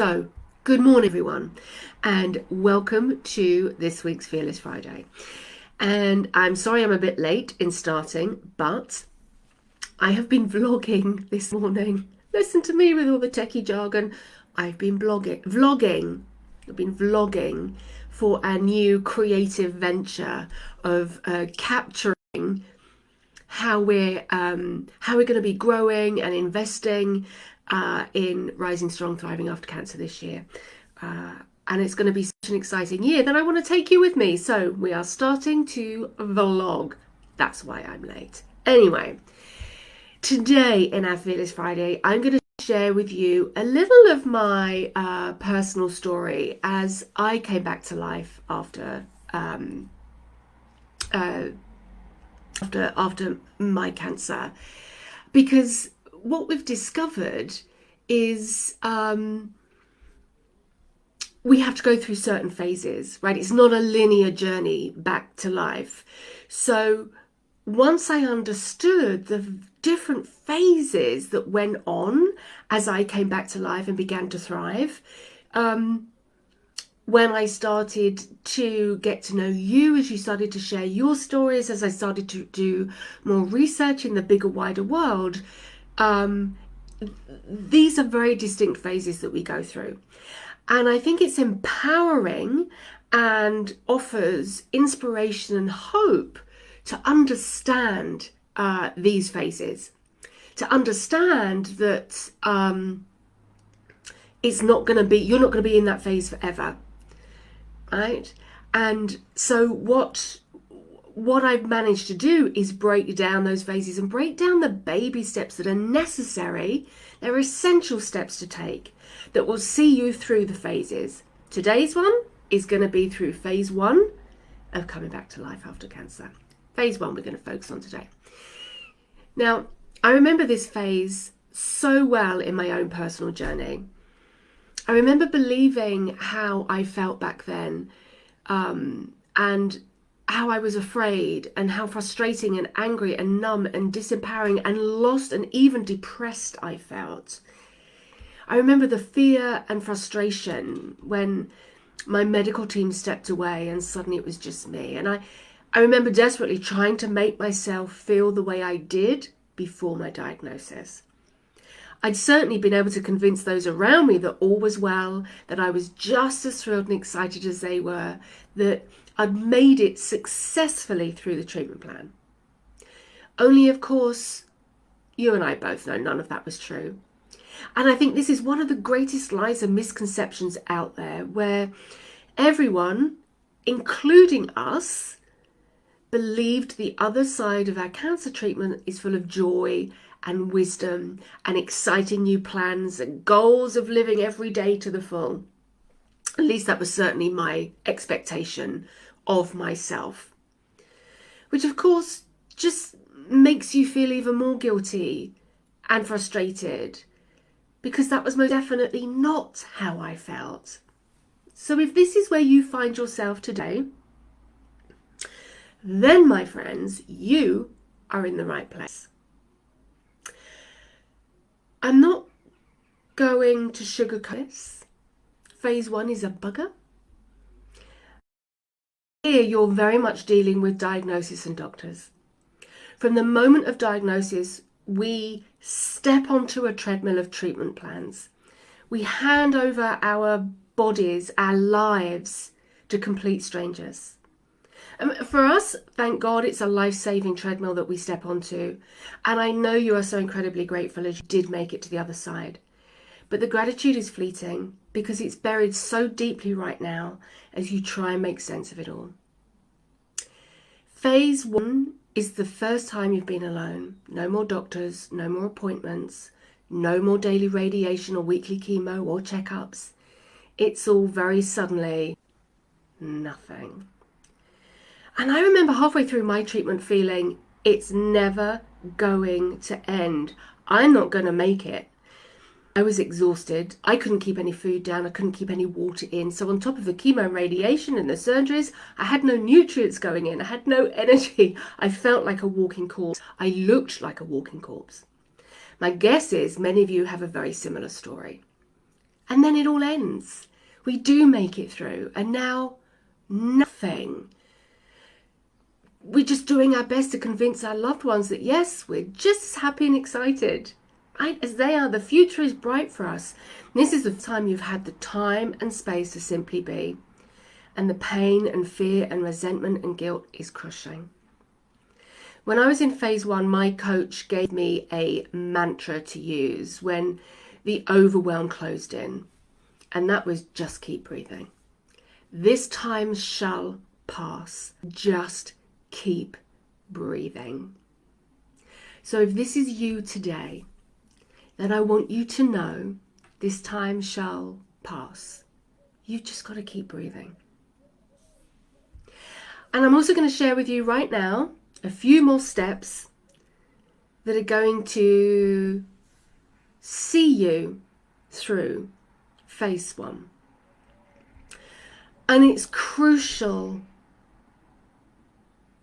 So, good morning, everyone, and welcome to this week's Fearless Friday. And I'm sorry I'm a bit late in starting, but I have been vlogging this morning. Listen to me with all the techie jargon. I've been vlogging. I've been vlogging for our new creative venture of capturing how we're going to be growing and investing in Rising Strong, Thriving After Cancer this year. And it's going to be such an exciting year that I want to take you with me. So we are starting to vlog. That's why I'm late. Anyway, today in our Fearless Friday, I'm going to share with you a little of my personal story as I came back to life after my cancer, because what we've discovered is we have to go through certain phases, right? It's not a linear journey back to life. So once I understood the different phases that went on as I came back to life and began to thrive, when I started to get to know you, as you started to share your stories, as I started to do more research in the bigger, wider world, these are very distinct phases that we go through. And I think it's empowering and offers inspiration and hope to understand these phases, to understand that it's not going to be, you're not going to be in that phase forever. Right? And so what I've managed to do is break down those phases and break down the baby steps that are necessary. They're essential steps to take that will see you through the phases. Today's one is going to be through phase 1 of coming back to life after cancer. Phase 1 we're going to focus on today. Now, I remember this phase so well in my own personal journey. I remember believing how I felt back then, and how I was afraid and how frustrating and angry and numb and disempowering and lost and even depressed I felt. I remember the fear and frustration when my medical team stepped away and suddenly it was just me. And I remember desperately trying to make myself feel the way I did before my diagnosis. I'd certainly been able to convince those around me that all was well, that I was just as thrilled and excited as they were, that I'd made it successfully through the treatment plan. Only, of course, you and I both know none of that was true. And I think this is one of the greatest lies and misconceptions out there, where everyone, including us, believed the other side of our cancer treatment is full of joy and wisdom and exciting new plans and goals of living every day to the full. At least that was certainly my expectation of myself, which of course just makes you feel even more guilty and frustrated, because that was most definitely not how I felt. So if this is where you find yourself today, then my friends, you are in the right place. I'm not going to sugarcoat this. Phase 1 is a bugger. Here you're very much dealing with diagnosis and doctors. From the moment of diagnosis, we step onto a treadmill of treatment plans. We hand over our bodies, our lives to complete strangers. For us, thank God, it's a life-saving treadmill that we step onto. And I know you are so incredibly grateful as you did make it to the other side. But the gratitude is fleeting because it's buried so deeply right now as you try and make sense of it all. Phase 1 is the first time you've been alone. No more doctors, no more appointments, no more daily radiation or weekly chemo or checkups. It's all very suddenly nothing. And I remember halfway through my treatment feeling, it's never going to end. I'm not going to make it. I was exhausted. I couldn't keep any food down. I couldn't keep any water in. So on top of the chemo and radiation and the surgeries, I had no nutrients going in. I had no energy. I felt like a walking corpse. I looked like a walking corpse. My guess is many of you have a very similar story. And then it all ends. We do make it through. And now, nothing. We're just doing our best to convince our loved ones that, yes, we're just as happy and excited, right, as they are. The future is bright for us. And this is the time you've had the time and space to simply be. And the pain and fear and resentment and guilt is crushing. When I was in phase 1, my coach gave me a mantra to use when the overwhelm closed in. And that was just keep breathing. This time shall pass. Just keep breathing. So if this is you today, then I want you to know this time shall pass. You've just got to keep breathing. And I'm also going to share with you right now a few more steps that are going to see you through phase 1. And it's crucial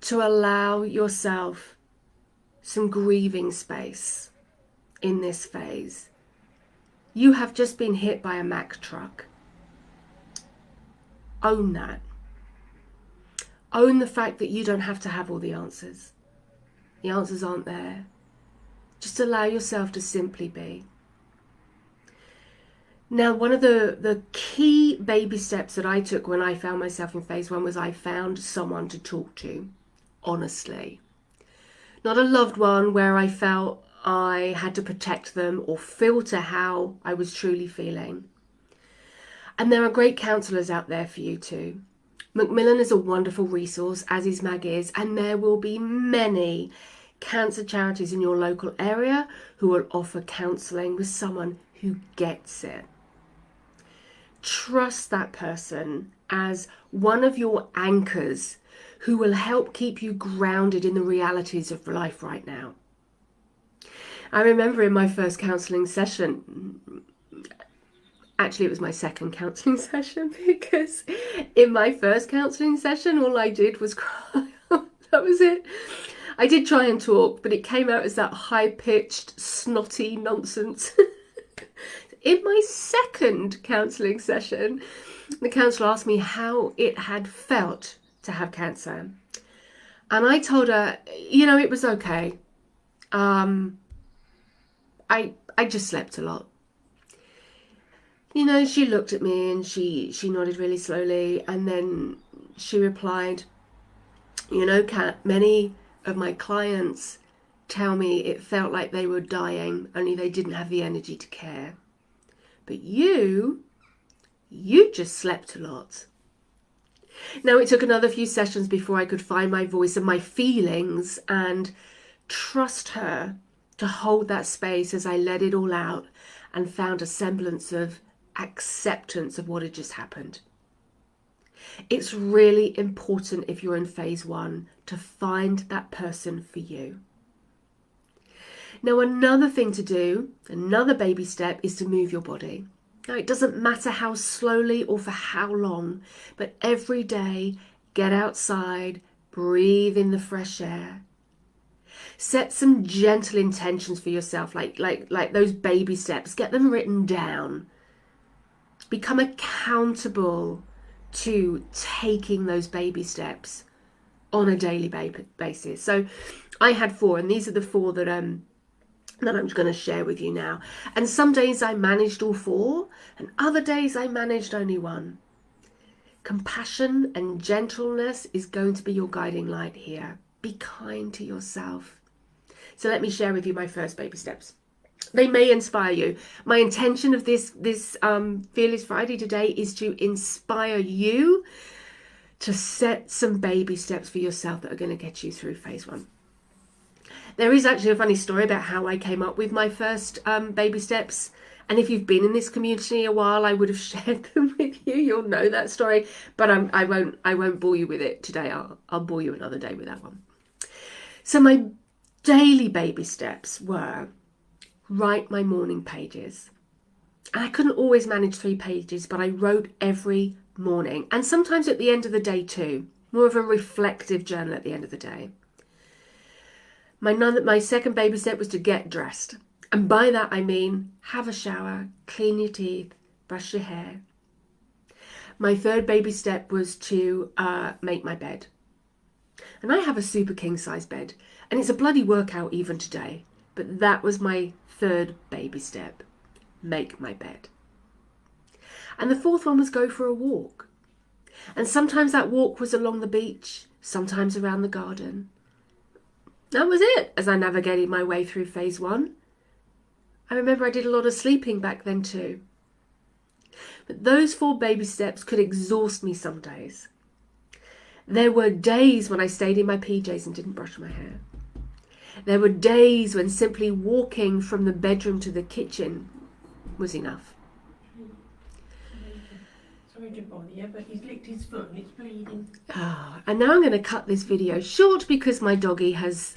to allow yourself some grieving space in this phase. You have just been hit by a Mack truck. Own that. Own the fact that you don't have to have all the answers. The answers aren't there. Just allow yourself to simply be. Now, one of the key baby steps that I took when I found myself in phase 1 was I found someone to talk to, honestly. Not a loved one where I felt I had to protect them or filter how I was truly feeling. And there are great counsellors out there for you too. Macmillan is a wonderful resource, as is Mag is, and there will be many cancer charities in your local area who will offer counselling with someone who gets it. Trust that person as one of your anchors who will help keep you grounded in the realities of life right now. I remember in my first counselling session, actually it was my second counselling session, because in my first counselling session all I did was cry. That was it. I did try and talk, but it came out as that high-pitched, snotty nonsense. In my second counselling session, the counsellor asked me how it had felt to have cancer. And I told her, it was okay. I just slept a lot. She looked at me and she nodded really slowly, and then she replied, Kat, many of my clients tell me it felt like they were dying, only they didn't have the energy to care. But you just slept a lot. Now, it took another few sessions before I could find my voice and my feelings and trust her to hold that space as I let it all out and found a semblance of acceptance of what had just happened. It's really important, if you're in phase 1, to find that person for you. Now, another thing to do, another baby step, is to move your body. Now, it doesn't matter how slowly or for how long, but every day, get outside, breathe in the fresh air. Set some gentle intentions for yourself, like those baby steps. Get them written down. Become accountable to taking those baby steps on a daily basis. So I had 4, and these are the 4 that I'm going to share with you now. And some days I managed all 4, and other days I managed only 1. Compassion and gentleness is going to be your guiding light here. Be kind to yourself. So let me share with you my first baby steps. They may inspire you. My intention of this Fearless Friday today is to inspire you to set some baby steps for yourself that are going to get you through phase 1. There is actually a funny story about how I came up with my first baby steps. And if you've been in this community a while, I would have shared them with you. You'll know that story, but I won't bore you with it today. I'll bore you another day with that one. So my daily baby steps were: write my morning pages. And I couldn't always manage 3 pages, but I wrote every morning, and sometimes at the end of the day too. More of a reflective journal at the end of the day. My second baby step was to get dressed. And by that I mean have a shower, clean your teeth, brush your hair. My third baby step was to make my bed. And I have a super king size bed, and it's a bloody workout even today. But that was my third baby step, make my bed. And the fourth one was go for a walk. And sometimes that walk was along the beach, sometimes around the garden. That was it as I navigated my way through phase one. I remember I did a lot of sleeping back then too. But those 4 baby steps could exhaust me some days. There were days when I stayed in my PJs and didn't brush my hair. There were days when simply walking from the bedroom to the kitchen was enough. Sorry to bother you, but he's licked his foot and it's bleeding. And now I'm going to cut this video short because my doggy has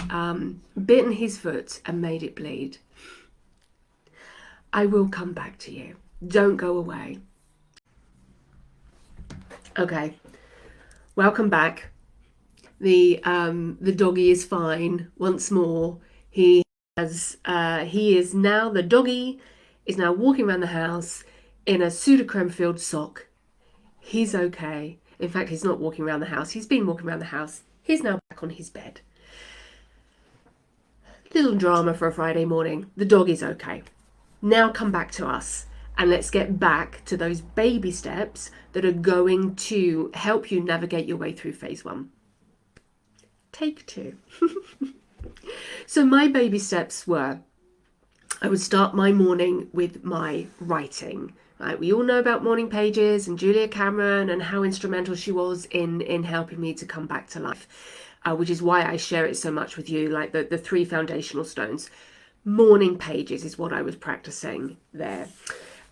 bitten his foot and made it bleed. I will come back to you. Don't go away. Okay, welcome back. The doggy is fine once more. The doggy is now walking around the house in a Sudocreme filled sock. He's okay. In fact, he's not walking around the house. He's been walking around the house. He's now back on his bed. Little drama for a Friday morning. The dog is okay. Now come back to us and let's get back to those baby steps that are going to help you navigate your way through phase one. Take 2. So my baby steps were, I would start my morning with my writing. Right, we all know about morning pages and Julia Cameron and how instrumental she was in helping me to come back to life, which is why I share it so much with you, like the 3 foundational stones. Morning pages is what I was practicing there.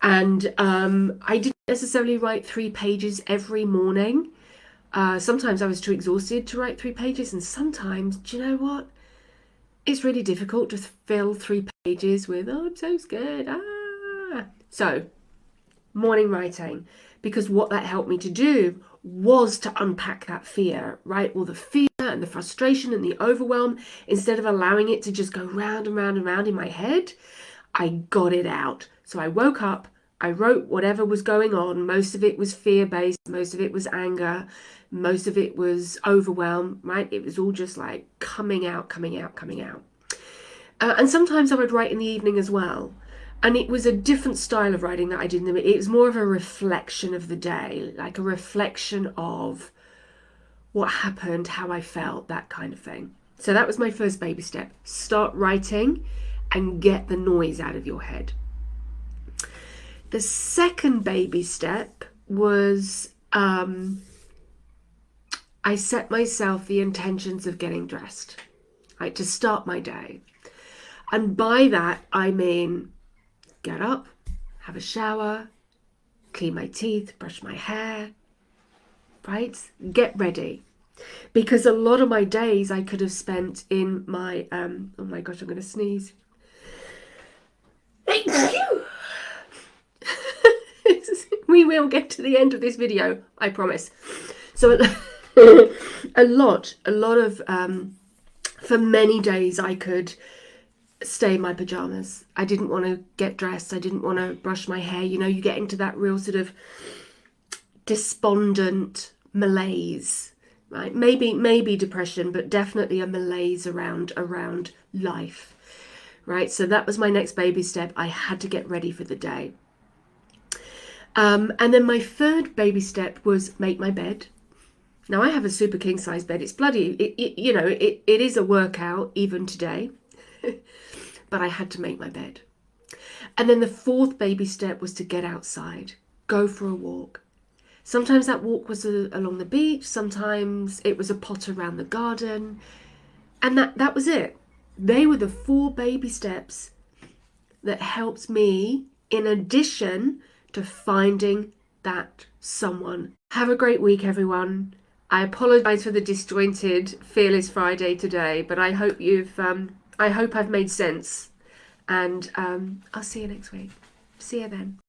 And I didn't necessarily write 3 pages every morning. Sometimes I was too exhausted to write 3 pages, and sometimes, do you know what? It's really difficult to fill 3 pages with, oh, I'm so scared. So, morning writing, because what that helped me to do was to unpack that fear, right? All the fear and the frustration and the overwhelm, instead of allowing it to just go round and round and round in my head, I got it out. So I woke up, I wrote whatever was going on. Most of it was fear-based, most of it was anger, most of it was overwhelm, right? It was all just like coming out. And sometimes I would write in the evening as well. And it was a different style of writing that I did. It was more of a reflection of the day, like a reflection of what happened, how I felt, that kind of thing. So that was my first baby step. Start writing and get the noise out of your head. The second baby step was I set myself the intentions of getting dressed, right, to start my day. And by that, I mean get up, have a shower, clean my teeth, brush my hair, right? Get ready. Because a lot of my days I could have spent in my, oh my gosh, I'm going to sneeze. We will get to the end of this video, I promise. So a lot of, for many days I could stay in my pajamas. I didn't want to get dressed. I didn't want to brush my hair. You know, you get into that real sort of despondent malaise, right? Maybe depression, but definitely a malaise around life, right? So that was my next baby step. I had to get ready for the day. And then my third baby step was make my bed. Now I have a super king size bed. It's bloody, it is a workout even today. But I had to make my bed. And then the fourth baby step was to get outside, go for a walk. Sometimes that walk was along the beach, sometimes it was a pot around the garden, and that was it. They were the 4 baby steps that helped me, in addition to finding that someone. Have a great week, everyone. I apologise for the disjointed Fearless Friday today, but I hope I hope I've made sense, and I'll see you next week. See you then.